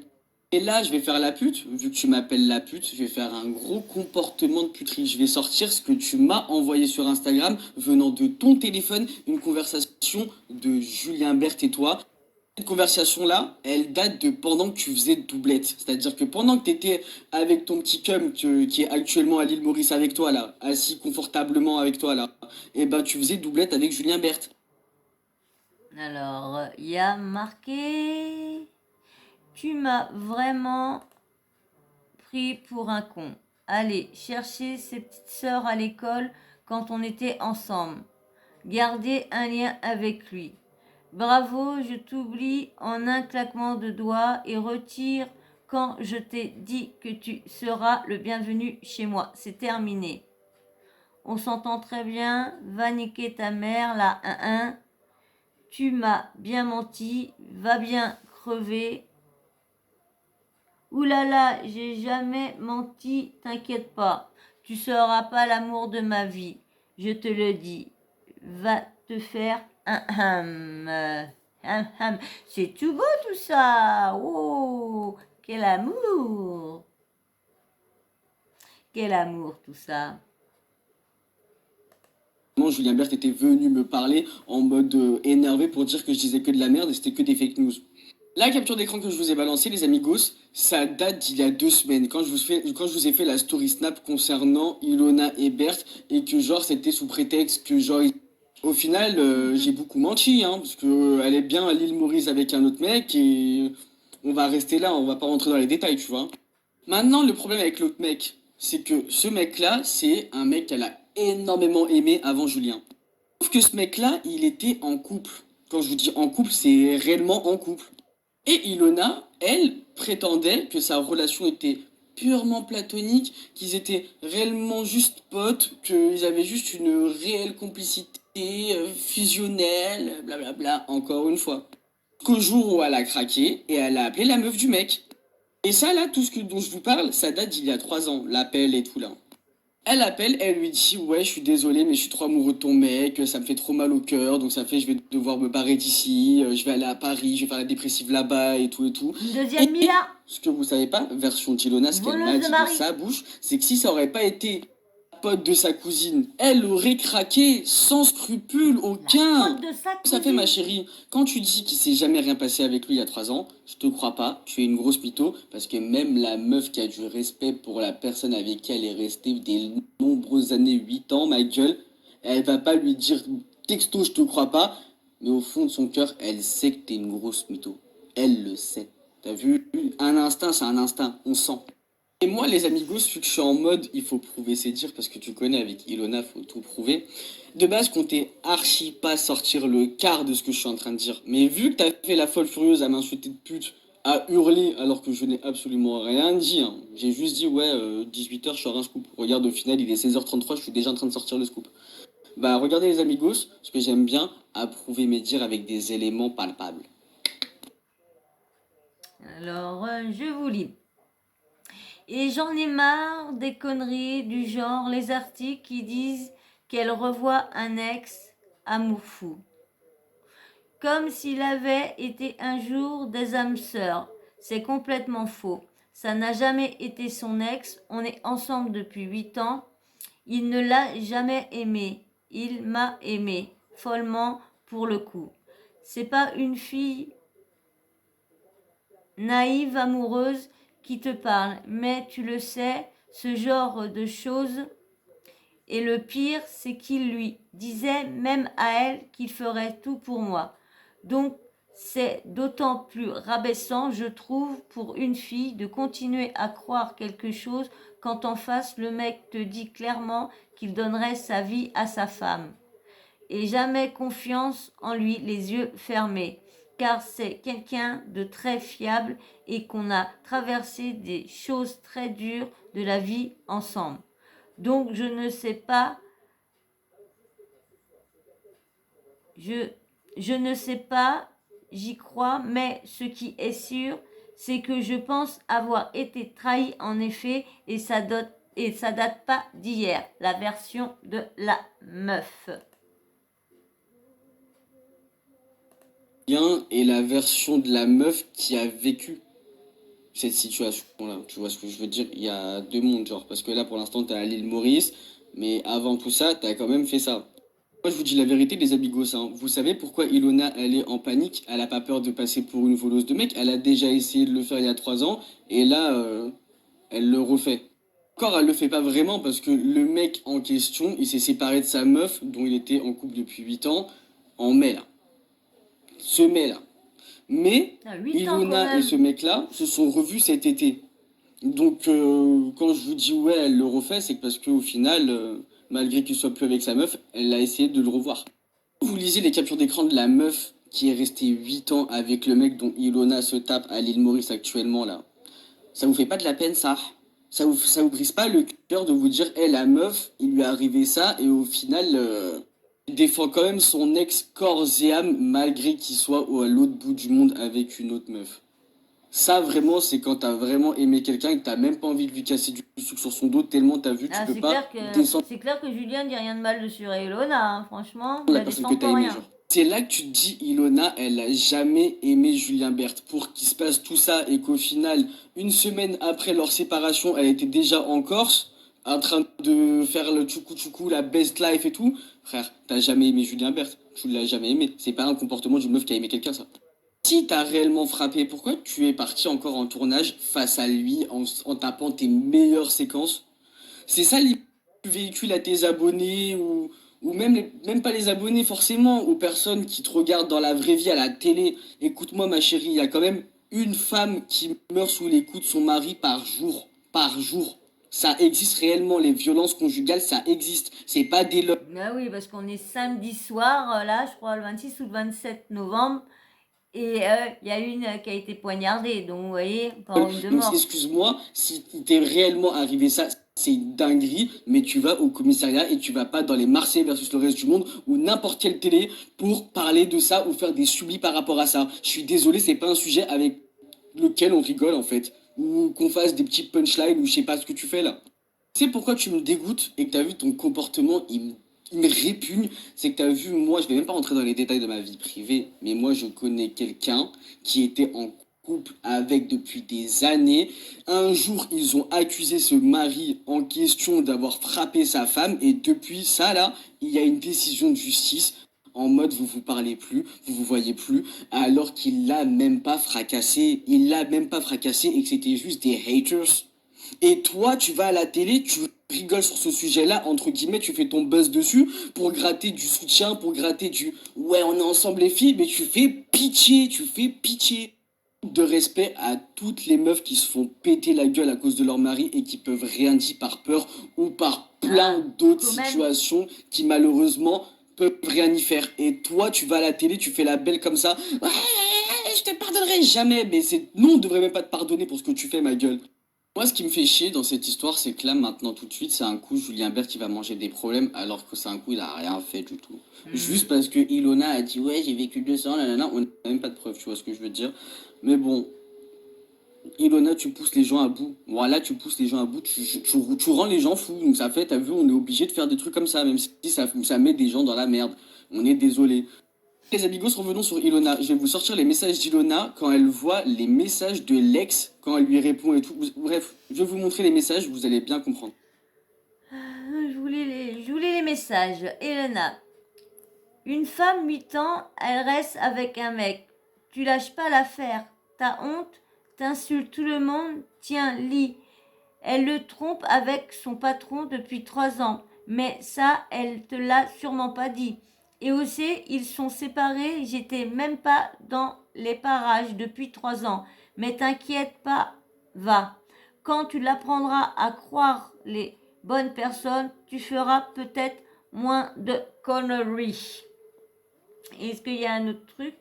Et là, je vais faire la pute, vu que tu m'appelles la pute, je vais faire un gros comportement de puterie. Je vais sortir ce que tu m'as envoyé sur Instagram, venant de ton téléphone, une conversation de Julien Berthe et toi. Cette conversation-là, elle date de pendant que tu faisais doublette. C'est-à-dire que pendant que tu étais avec ton petit cum qui est actuellement à l'île Maurice avec toi, là, assis confortablement avec toi, là, et ben tu faisais doublette avec Julien Berthe. Alors, il y a marqué... Tu m'as vraiment pris pour un con. Allez, chercher ses petites sœurs à l'école quand on était ensemble. Garder un lien avec lui. Bravo, je t'oublie en un claquement de doigts et retire quand je t'ai dit que tu seras le bienvenu chez moi. C'est terminé. On s'entend très bien. Va niquer ta mère, la 1-1. Tu m'as bien menti. Va bien crever. Oulala, j'ai jamais menti, t'inquiète pas. Tu seras pas l'amour de ma vie. Je te le dis. Va te faire un ham. C'est tout beau tout ça. Oh, quel amour. Quel amour tout ça. Julien Berthe était venu me parler en mode énervé pour dire que je disais que de la merde et c'était que des fake news. La capture d'écran que je vous ai balancée, les amigos, ça date d'il y a 2 semaines, quand je vous ai fait la story snap concernant Ilona et Berthe, et que genre c'était sous prétexte que genre... Au final, j'ai beaucoup menti, hein, parce que elle est bien à l'île Maurice avec un autre mec, et on va rester là, on va pas rentrer dans les détails, tu vois. Maintenant, le problème avec l'autre mec, c'est que ce mec-là, c'est un mec qu'elle a énormément aimé avant Julien. Sauf que ce mec-là, il était en couple. Quand je vous dis en couple, c'est réellement en couple. Et Ilona, elle, prétendait que sa relation était purement platonique, qu'ils étaient réellement juste potes, qu'ils avaient juste une réelle complicité fusionnelle, blablabla, encore une fois. Qu'au jour où elle a craqué et elle a appelé la meuf du mec. Et ça, là, tout ce dont je vous parle, ça date d'il y a 3 ans, l'appel et tout là. Elle appelle, elle lui dit ouais, je suis désolée mais je suis trop amoureux de ton mec, ça me fait trop mal au cœur, donc ça fait je vais devoir me barrer d'ici, je vais aller à Paris, je vais faire la dépressive là-bas et tout et tout. Deuxième Mila. Ce que vous savez pas, version Dilona, ce qu'elle m'a dit de sa bouche, c'est que si ça aurait pas été pote de sa cousine, elle aurait craqué sans scrupule aucun. Pote de sa cousine. Ça fait ma chérie, quand tu dis qu'il s'est jamais rien passé avec lui il y a 3 ans, je te crois pas, tu es une grosse mytho, parce que même la meuf qui a du respect pour la personne avec qui elle est restée des nombreuses années, 8 ans, ma gueule, elle va pas lui dire texto je te crois pas, mais au fond de son cœur, elle sait que t'es une grosse mytho. Elle le sait. T'as vu? Un instinct, c'est un instinct, on sent. Et moi, les amigos, vu que je suis en mode il faut prouver ses dires, parce que tu connais, avec Ilona, faut tout prouver. De base, je comptais archi pas sortir le quart de ce que je suis en train de dire. Mais vu que t'as fait la folle furieuse à m'insulter de pute, à hurler, alors que je n'ai absolument rien dit, hein. J'ai juste dit, ouais, 18h, je sors un scoop. Regarde, au final, il est 16h33, je suis déjà en train de sortir le scoop. Bah, regardez les amigos, parce que j'aime bien approuver mes dires avec des éléments palpables. Alors, je vous lis. Et j'en ai marre des conneries du genre les articles qui disent qu'elle revoit un ex amour fou. Comme s'il avait été un jour des âmes sœurs. C'est complètement faux. Ça n'a jamais été son ex. On est ensemble depuis 8 ans. Il ne l'a jamais aimé. Il m'a aimé. Follement pour le coup. C'est pas une fille naïve, amoureuse qui te parle, mais tu le sais, ce genre de choses. Et le pire, c'est qu'il lui disait même à elle qu'il ferait tout pour moi. Donc, c'est d'autant plus rabaissant, je trouve, pour une fille de continuer à croire quelque chose quand en face, le mec te dit clairement qu'il donnerait sa vie à sa femme. Et jamais confiance en lui, les yeux fermés, car c'est quelqu'un de très fiable et qu'on a traversé des choses très dures de la vie ensemble. Donc je ne sais pas, je ne sais pas, j'y crois, mais ce qui est sûr, c'est que je pense avoir été trahi en effet, et ça et ça date pas d'hier, la version de la meuf. Bien, et la version de la meuf qui a vécu cette situation-là. Tu vois ce que je veux dire? Il y a deux mondes, genre, parce que là, pour l'instant, t'es à l'île Maurice, mais avant tout ça, t'as quand même fait ça. Moi, je vous dis la vérité, les amigos, hein. Vous savez pourquoi Ilona, elle est en panique? Elle a pas peur de passer pour une voleuse de mec. Elle a déjà essayé de le faire il y a 3 ans, et là, elle le refait. Encore, elle le fait pas vraiment, parce que le mec en question, il s'est séparé de sa meuf, dont il était en couple depuis 8 ans, en mai, là. Ce mai, là. Mais Ah, 8 ans quand Ilona et même. ce mec-là se sont revus cet été. Donc, quand je vous dis ouais, elle le refait, c'est que parce qu'au final, malgré qu'il soit plus avec sa meuf, elle a essayé de le revoir. Vous lisez les captures d'écran de la meuf qui est restée 8 ans avec le mec dont Ilona se tape à l'île Maurice actuellement là. Ça vous fait pas de la peine ça? Ça vous brise pas le cœur de vous dire, hé la meuf, il lui est arrivé ça et au final, il défend quand même son ex corps et âme malgré qu'il soit à l'autre bout du monde avec une autre meuf. Ça, vraiment, c'est quand t'as vraiment aimé quelqu'un et que t'as même pas envie de lui casser du sucre sur son dos tellement t'as vu, tu Ah, peux c'est pas clair descendre c'est clair que Julien dit rien de mal de sur Elona, hein. Franchement, la la personne défend que t'as pour aimé, rien. genre. C'est là que tu te dis, Ilona, elle a jamais aimé Julien Berthe. Pour qu'il se passe tout ça et qu'au final, une semaine après leur séparation, elle était déjà en Corse, en train de faire le tchoukou-tchoukou, la best life et tout. Frère, t'as jamais aimé Julien Berthe. Tu l'as jamais aimé. C'est pas un comportement d'une meuf qui a aimé quelqu'un, ça. Si t'as réellement frappé, pourquoi tu es parti encore en tournage face à lui en tapant tes meilleures séquences? C'est ça les tu véhicules à tes abonnés ou même, même pas les abonnés forcément, aux personnes qui te regardent dans la vraie vie à la télé. Écoute-moi ma chérie, il y a quand même une femme qui meurt sous les coups de son mari par jour. Par jour. Ça existe réellement, les violences conjugales, ça existe. C'est pas des lots. Ah oui, parce qu'on est samedi soir, là, je crois le 26 ou le 27 novembre, et il y a une qui a été poignardée, donc vous voyez, encore une de Donc mort. excuse-moi, si t'es réellement arrivé ça, c'est une dinguerie, mais tu vas au commissariat et tu vas pas dans les Marseillais versus le reste du monde ou n'importe quelle télé pour parler de ça ou faire des subis par rapport à ça. Je suis désolé, c'est pas un sujet avec lequel on rigole en fait. Ou qu'on fasse des petits punchlines ou je sais pas ce que tu fais là. Tu sais pourquoi tu me dégoûtes et que t'as vu ton comportement, il me répugne, c'est que t'as vu, moi, je vais même pas rentrer dans les détails de ma vie privée, mais moi, je connais quelqu'un qui était en couple avec depuis des années. Un jour, ils ont accusé ce mari en question d'avoir frappé sa femme, et depuis ça, là, il y a une décision de justice en mode vous vous parlez plus, vous vous voyez plus, alors qu'il l'a même pas fracassé, il l'a même pas fracassé et que c'était juste des haters. Et toi, tu vas à la télé, tu rigoles sur ce sujet-là, entre guillemets, tu fais ton buzz dessus pour gratter du soutien, pour gratter du ouais, on est ensemble les filles, mais tu fais pitié, tu fais pitié. De respect à toutes les meufs qui se font péter la gueule à cause de leur mari et qui peuvent rien dire par peur ou par plein d'autres quand même. situations qui malheureusement peuvent rien y faire. Et toi, tu vas à la télé, tu fais la belle comme ça. Ouais, je te pardonnerai jamais, mais c'est non, on devrait même pas te pardonner pour ce que tu fais, ma gueule. Moi, ce qui me fait chier dans cette histoire, c'est que là, maintenant, tout de suite, c'est un coup Julien Bert qui va manger des problèmes, alors que c'est un coup, il a rien fait du tout. Juste parce que Ilona a dit, ouais, j'ai vécu 200, là, on n'a même pas de preuves, tu vois ce que je veux dire. Mais bon, Ilona, tu pousses les gens à bout. Voilà, tu pousses les gens à bout, tu rends les gens fous. Donc ça fait, t'as vu, on est obligé de faire des trucs comme ça, même si ça met des gens dans la merde. On est désolé. Les amigos, revenons sur Ilona. Je vais vous sortir les messages d'Ilona quand elle voit les messages de l'ex, quand elle lui répond et tout. Bref, je vais vous montrer les messages, vous allez bien comprendre. Je voulais les messages. Elena, une femme 8 ans, elle reste avec un mec. Tu lâches pas l'affaire. T'as honte, t'insultes tout le monde. Tiens, lis. Elle le trompe avec son patron depuis 3 ans. Mais ça, elle te l'a sûrement pas dit. Et aussi, ils sont séparés. J'étais même pas dans les parages depuis 3 ans. Mais t'inquiète pas, va. Quand tu l'apprendras à croire les bonnes personnes, tu feras peut-être moins de conneries. Est-ce qu'il y a un autre truc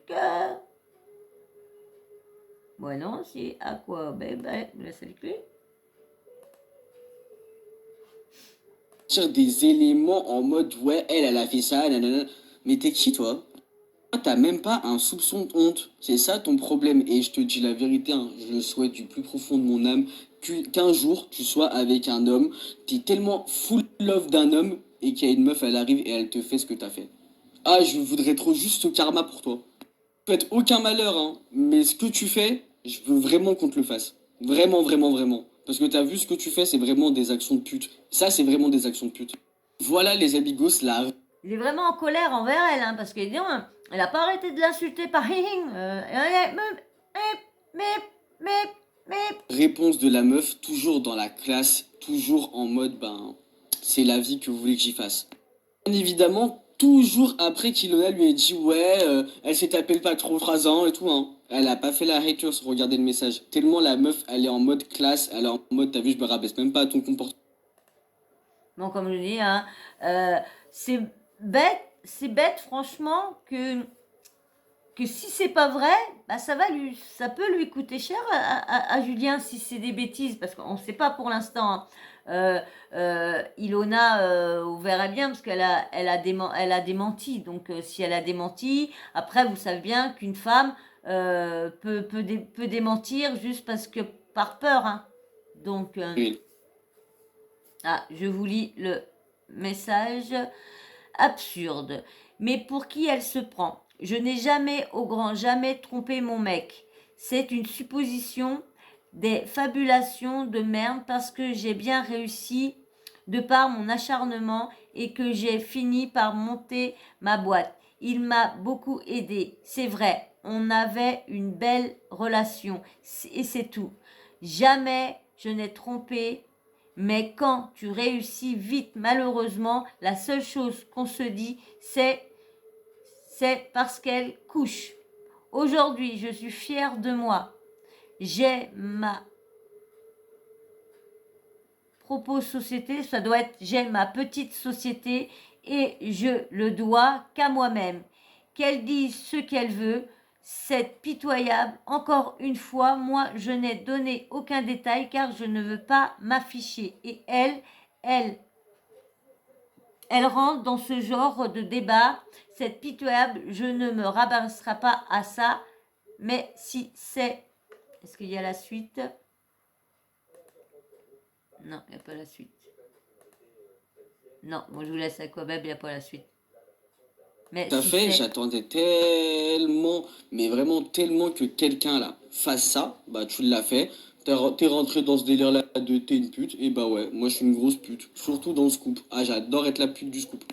Ouais, non, c'est à quoi laisse les clés. Des éléments en mode, ouais, elle a fait ça, nanana. Mais t'es qui, toi? T'as même pas un soupçon de honte. C'est ça ton problème. Et je te dis la vérité, hein, je le souhaite du plus profond de mon âme qu'un jour, tu sois avec un homme, t'es tellement full love d'un homme, et qu'il y a une meuf, elle arrive et elle te fait ce que t'as fait. Ah, je voudrais trop juste ce karma pour toi. Peut-être aucun malheur, hein, mais ce que tu fais, je veux vraiment qu'on te le fasse. Vraiment, vraiment, vraiment. Parce que t'as vu ce que tu fais, c'est vraiment des actions de pute. Ça, c'est vraiment des actions de pute. Voilà les amigos, la Il est vraiment en colère envers elle, hein, parce qu'elle dit, elle a pas arrêté de l'insulter par hing. réponse de la meuf, toujours dans la classe, toujours en mode, ben, c'est la vie que vous voulez que j'y fasse. Bien évidemment, toujours après qu'Ilona lui ait dit, ouais, elle s'est tapé le patron 3 ans et tout, hein. Elle a pas fait la hater sur regarder le message. Tellement la meuf, elle est en mode classe, elle est en mode, t'as vu, je me rabaisse même pas à ton comportement. Bon, comme je dis, hein, c'est bête, franchement, que si c'est pas vrai, bah ça peut lui coûter cher à Julien si c'est des bêtises, parce qu'on ne sait pas pour l'instant, hein. Ilona, vous verrez bien, parce qu'elle elle a démenti. Donc, si elle a démenti, après, vous savez bien qu'une femme peut démentir juste parce que par peur, hein. Donc, Oui. je vous lis le message. Absurde. Mais pour qui elle se prend? Je n'ai jamais, au grand jamais, trompé mon mec. C'est une supposition, des fabulations de merde parce que j'ai bien réussi de par mon acharnement et que j'ai fini par monter ma boîte. Il m'a beaucoup aidé, c'est vrai. On avait une belle relation et c'est tout. Jamais je n'ai trompé. Mais quand tu réussis vite, malheureusement, la seule chose qu'on se dit, c'est parce qu'elle couche. Aujourd'hui, je suis fière de moi. J'ai ma propre société, ça doit être j'ai ma petite société et je le dois qu'à moi-même. Qu'elle dise ce qu'elle veut, c'est pitoyable. Encore une fois, moi, je n'ai donné aucun détail car je ne veux pas m'afficher. Et elle rentre dans ce genre de débat. C'est pitoyable, je ne me rabaisserai pas à ça. Mais si c'est... Est-ce qu'il y a la suite? Non, il n'y a pas la suite. Non, moi je vous laisse avec Wabeb, il n'y a pas la suite. Mais T'as si fait, c'est... j'attendais tellement, mais vraiment tellement que quelqu'un là fasse ça, bah tu l'as fait. T'es rentré dans ce délire là de t'es une pute, et bah ouais, moi je suis une grosse pute, surtout dans le scoop. Ah, j'adore être la pute du scoop.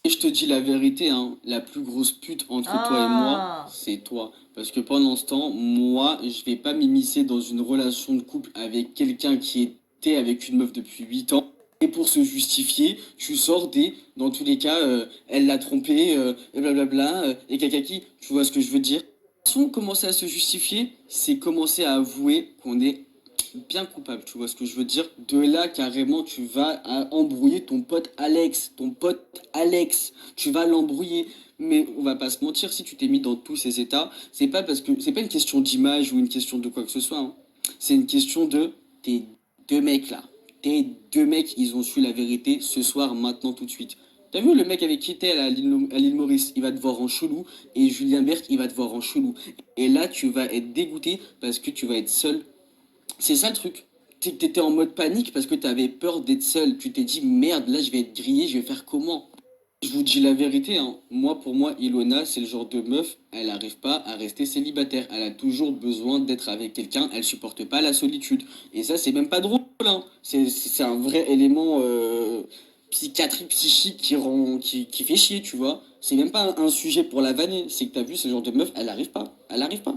Et je te dis la vérité, hein, la plus grosse pute entre toi et moi, Ah, c'est toi. Parce que pendant ce temps, moi, je vais pas m'immiscer dans une relation de couple avec quelqu'un qui était avec une meuf depuis 8 ans. Et pour se justifier, tu sors dans tous les cas, elle l'a trompé, et blablabla, et kakaki, tu vois ce que je veux dire. Façon, commencer à se justifier, c'est commencer à avouer qu'on est bien coupable, tu vois ce que je veux dire. De là, carrément, tu vas embrouiller ton pote Alex, tu vas l'embrouiller. Mais on va pas se mentir, si tu t'es mis dans tous ces états, c'est pas parce que c'est pas une question d'image ou une question de quoi que ce soit, hein. C'est une question de tes deux mecs là. Tes deux mecs, ils ont su la vérité ce soir, maintenant, tout de suite. T'as vu le mec avec qui t'es à l'île Maurice, il va te voir en chelou, et Julien Berthe, il va te voir en chelou. Et là, tu vas être dégoûté parce que tu vas être seul. C'est ça le truc. T'étais en mode panique parce que t'avais peur d'être seul. Tu t'es dit, merde, là, je vais être grillé, je vais faire comment? Je vous dis la vérité, hein. Moi, pour moi, Ilona, c'est le genre de meuf, elle n'arrive pas à rester célibataire. Elle a toujours besoin d'être avec quelqu'un, elle supporte pas la solitude. Et ça, c'est même pas drôle, hein. C'est un vrai élément psychiatrique, psychique qui fait chier, tu vois. C'est même pas un sujet pour la vanner. C'est que t'as vu, ce genre de meuf, elle n'arrive pas. Elle n'arrive pas.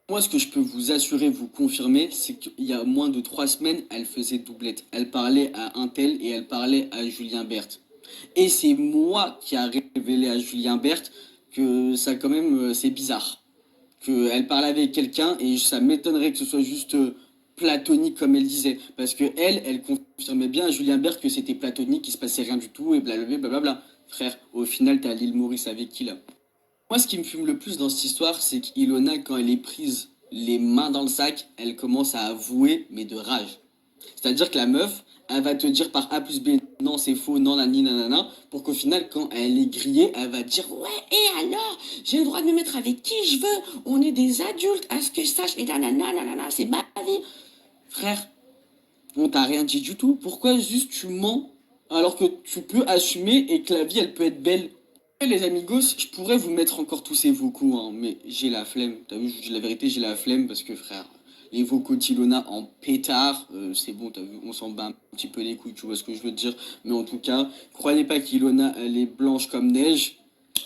Moi, ce que je peux vous assurer, vous confirmer, c'est qu'il y a moins de 3 semaines, elle faisait doublette. Elle parlait à un tel et elle parlait à Julien Berthe. Et c'est moi qui a révélé à Julien Berthe que ça quand même c'est bizarre. Qu'elle parle avec quelqu'un et ça m'étonnerait que ce soit juste platonique comme elle disait. Parce que elle confirmait bien à Julien Berthe que c'était platonique, qu'il se passait rien du tout et blablabla. Blablabla. Frère, au final t'es à l'île Maurice avec qui là? Moi ce qui me fume le plus dans cette histoire, c'est qu'Ilona quand elle est prise les mains dans le sac, elle commence à avouer mais de rage. C'est-à-dire que la meuf, elle va te dire par A plus B, non c'est faux, non nani nanana, pour qu'au final, quand elle est grillée, elle va dire ouais, et alors, j'ai le droit de me mettre avec qui je veux, on est des adultes, à ce que je sache, et nanana, nanana, c'est ma vie. Frère, On t'a rien dit du tout. Pourquoi juste tu mens alors que tu peux assumer et que la vie, elle peut être belle? Les amigos, je pourrais vous mettre encore tous ces vocaux, hein, mais j'ai la flemme. T'as vu, je vous dis la vérité, j'ai la flemme parce que frère, les vocaux d'Ilona en pétard, c'est bon, t'as vu, on s'en bat un petit peu les couilles, tu vois ce que je veux te dire. Mais en tout cas, croyez pas qu'Ilona, elle est blanche comme neige.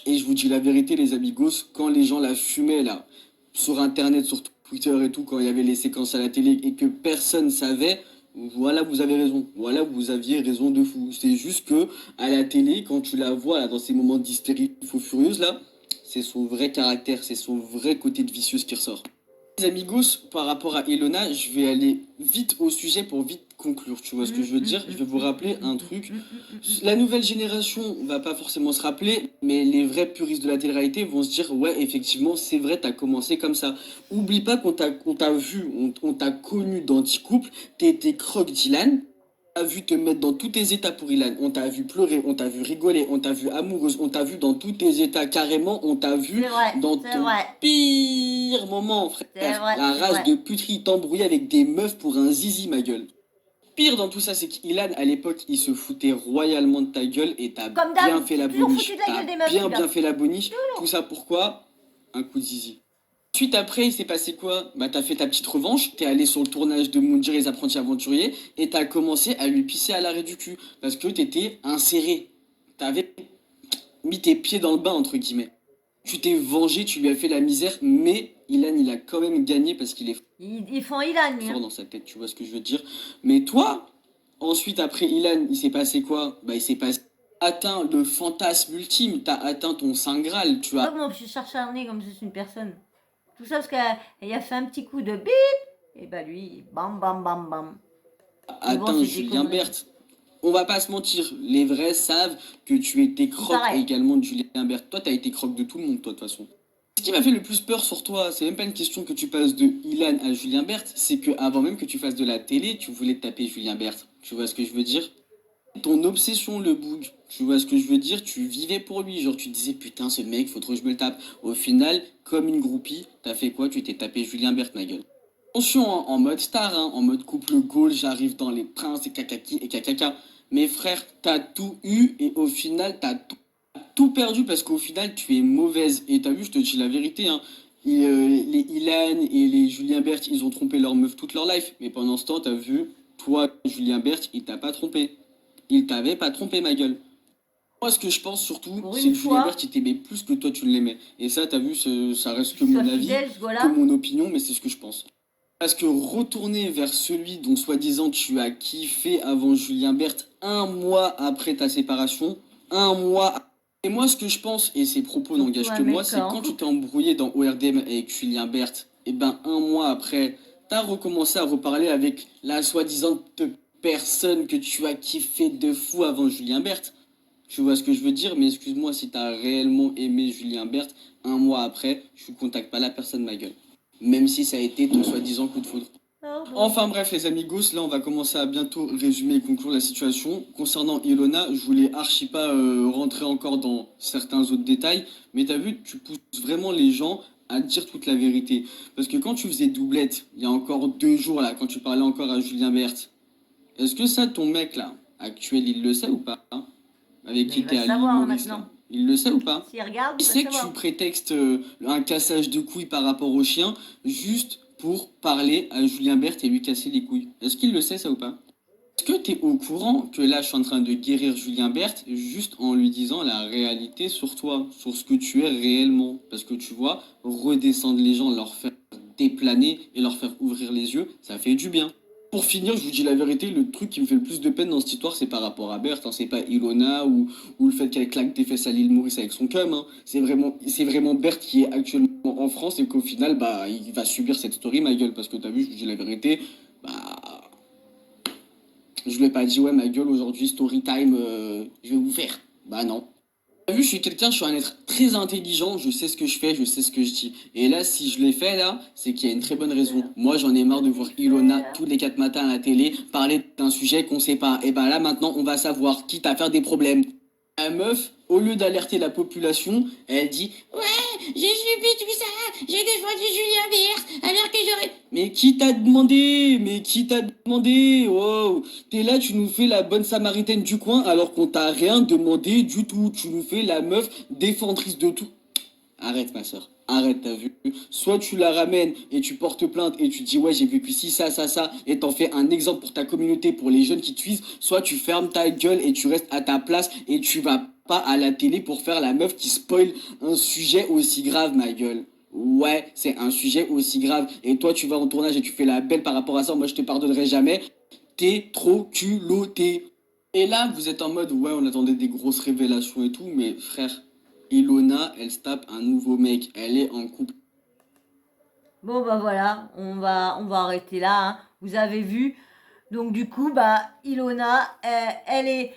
Et je vous dis la vérité, les amigos, quand les gens la fumaient là, sur internet, sur Twitter et tout, quand il y avait les séquences à la télé et que personne savait, voilà, vous avez raison. Voilà, vous aviez raison de fou. C'est juste que à la télé, quand tu la vois là, dans ces moments d'hystérie faux furieuse là, c'est son vrai caractère, c'est son vrai côté de vicieuse qui ressort. Les amigos, par rapport à Ilona, je vais aller vite au sujet pour vite conclure. Tu vois ce que je veux dire? Je vais vous rappeler un truc. La nouvelle génération va pas forcément se rappeler, mais les vrais puristes de la télé-réalité vont se dire ouais, effectivement, c'est vrai, t'as commencé comme ça. Oublie pas on t'a vu, on t'a connu dans T-Couple, t'étais croque Dylan. On t'a vu te mettre dans tous tes états pour Ilan. On t'a vu pleurer, on t'a vu rigoler, on t'a vu amoureuse, on t'a vu dans tous tes états carrément, on t'a vu C'est vrai, dans c'est ton vrai. pire moment, frère. C'est vrai, La c'est race vrai. de puterie t'embrouiller avec des meufs pour un zizi, ma gueule. Pire dans tout ça, c'est qu'Ilan, à l'époque, il se foutait royalement de ta gueule et t'as Comme bien d'hab, fait la toujours boniche. foutu de la T'as gueule des meufs, bien, celui-là. bien fait la boniche. Tout ça pourquoi? Un coup de zizi. Ensuite, après, il s'est passé quoi? Bah, t'as fait ta petite revanche, t'es allé sur le tournage de Moundir et les apprentis aventuriers, et t'as commencé à lui pisser à l'arrêt du cul, parce que t'étais inséré. T'avais mis tes pieds dans le bain, entre guillemets. Tu t'es vengé, tu lui as fait la misère, mais Ilan, il a quand même gagné parce qu'il est Ils font Ilan, lui. fort Hein. dans sa tête, tu vois ce que je veux dire. Mais toi, ensuite, après Ilan, il s'est passé quoi? Bah, il s'est passé atteint le fantasme ultime, t'as atteint ton Saint Graal, tu Pas as comment je suis acharné comme je suis une personne. Tout ça parce qu'elle a fait un petit coup de bip. Et bah lui, bam, bam, bam, bam. atteint c'est des Julien conneries. Berthe. On va pas se mentir, les vrais savent que tu étais croque pareil. également de Julien Berthe. Toi, t'as été croque de tout le monde, toi, de toute façon. Ce qui m'a fait le plus peur sur toi, c'est même pas une question que tu passes de Ilan à Julien Berthe, c'est que avant même que tu fasses de la télé, tu voulais taper Julien Berthe. Tu vois ce que je veux dire? Ton obsession, le boug, tu vois ce que je veux dire? Tu vivais pour lui, genre tu disais putain, ce mec, faut trop que je me le tape. Au final, comme une groupie, t'as fait quoi? Tu t'es tapé Julien Berthe, ma gueule. Attention, hein, en mode star, hein, en mode couple goal, j'arrive dans les princes et kakaki et kakaka. Mes frères, t'as tout eu et au final, t'as tout perdu parce qu'au final, tu es mauvaise. Et t'as vu, je te dis la vérité, hein, les Ilan et les Julien Berthe, ils ont trompé leur meuf toute leur life. Mais pendant ce temps, t'as vu, toi, Julien Berthe, il t'a pas trompé. Il t'avait pas trompé, ma gueule. Moi, ce que je pense surtout, Pour c'est une que Julien fois. Berthe, il t'aimait plus que toi, tu l'aimais. Et ça, t'as vu, ça reste que Qu'il soit mon avis, fidèle, ce que gars-là. mon opinion, mais c'est ce que je pense. Parce que retourner vers celui dont soi-disant tu as kiffé avant Julien Berthe un mois après ta séparation, un mois. Et moi, ce que je pense, et ces propos Surtout n'engagent un que mec moi, c'est en quand tu couple. t'es embrouillé dans ORDM avec Julien Berthe, et ben un mois après, t'as recommencé à reparler avec la soi-disant personne que tu as kiffé de fou avant Julien Berthe. Tu vois ce que je veux dire, mais excuse-moi, si t'as réellement aimé Julien Berthe, un mois après, je ne contacte pas la personne, ma gueule. Même si ça a été ton soi-disant coup de foudre. Pardon. Enfin bref, les amigos, là on va commencer à bientôt résumer et conclure la situation. Concernant Ilona, je voulais archi pas rentrer encore dans certains autres détails, mais t'as vu, tu pousses vraiment les gens à dire toute la vérité. Parce que quand tu faisais doublette, il y a encore 2 jours là, quand tu parlais encore à Julien Berthe, est-ce que ça, ton mec là, actuel, il le sait ou pas, hein, avec Mais qui il va t'es le à l'île savoir Maurice maintenant. là? Il le sait ou pas? S'il regarde, Il il va sait le que tu savoir. prétextes un cassage de couilles par rapport au chien, juste pour parler à Julien Berthe et lui casser les couilles. Est-ce qu'il le sait ça ou pas? Est-ce que tu es au courant que là je suis en train de guérir Julien Berthe juste en lui disant la réalité sur toi, sur ce que tu es réellement? Parce que tu vois, redescendre les gens, leur faire déplaner et leur faire ouvrir les yeux, ça fait du bien. Pour finir, je vous dis la vérité, le truc qui me fait le plus de peine dans cette histoire, c'est par rapport à Berthe, hein, c'est pas Ilona ou le fait qu'elle claque des fesses à l'île Maurice avec son cum, hein. C'est vraiment Berthe qui est actuellement en France et qu'au final, bah, il va subir cette story, ma gueule, parce que t'as vu, je vous dis la vérité, bah, je lui ai pas dit, ouais, ma gueule, aujourd'hui, story time, je vais vous faire. Bah non. T'as vu, je suis un être très intelligent, je sais ce que je fais, je sais ce que je dis. Et là, si je l'ai fait, là, c'est qu'il y a une très bonne raison. Moi, j'en ai marre de voir Ilona tous les 4 matins à la télé parler d'un sujet qu'on sait pas. Et bah là, maintenant, on va savoir, quitte à faire des problèmes. La meuf, au lieu d'alerter la population, elle dit « Ouais, j'ai subi tout ça, j'ai défendu Julien Bert, alors que j'aurais... Mais qui t'a demandé? Mais qui t'a demandé? Wow, t'es là, tu nous fais la bonne samaritaine du coin alors qu'on t'a rien demandé du tout. Tu nous fais la meuf défendrice de tout. Arrête ma soeur, arrête, t'as vu? Soit tu la ramènes et tu portes plainte et tu dis ouais j'ai vécu ci, ça, et t'en fais un exemple pour ta communauté, pour les jeunes qui te suivent, soit tu fermes ta gueule et tu restes à ta place et tu vas pas à la télé pour faire la meuf qui spoil un sujet aussi grave, ma gueule. Ouais, c'est un sujet aussi grave. Et toi tu vas en tournage et tu fais la belle par rapport à ça, moi je te pardonnerai jamais. T'es trop culotté. Et là vous êtes en mode ouais on attendait des grosses révélations et tout, mais frère... Ilona, elle se tape un nouveau mec. Elle est en couple. Bon bah voilà, on va arrêter là, hein. Vous avez vu. Donc du coup, bah Ilona, elle est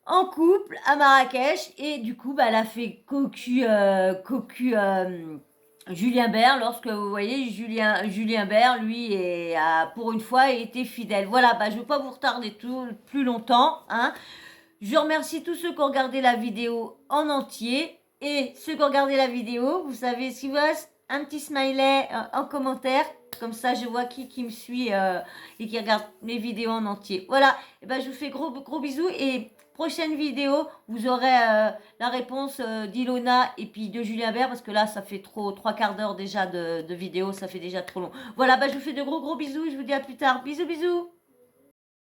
en couple à Marrakech et du coup, bah elle a fait Julien Bert, lorsque vous voyez Julien Bert, lui, pour une fois, été fidèle. Voilà, bah je ne veux pas vous retarder plus longtemps, hein. Je remercie tous ceux qui ont regardé la vidéo en entier. Et ceux qui ont regardé la vidéo, vous savez, si vous reste un petit smiley en commentaire, comme ça je vois qui me suit et qui regarde mes vidéos en entier. Voilà, et ben, je vous fais gros bisous et prochaine vidéo, vous aurez la réponse d'Ilona et puis de Julien Bert, parce que là ça fait trop 3/4 d'heure déjà de vidéo, ça fait déjà trop long. Voilà, ben, je vous fais de gros bisous, je vous dis à plus tard. Bisous.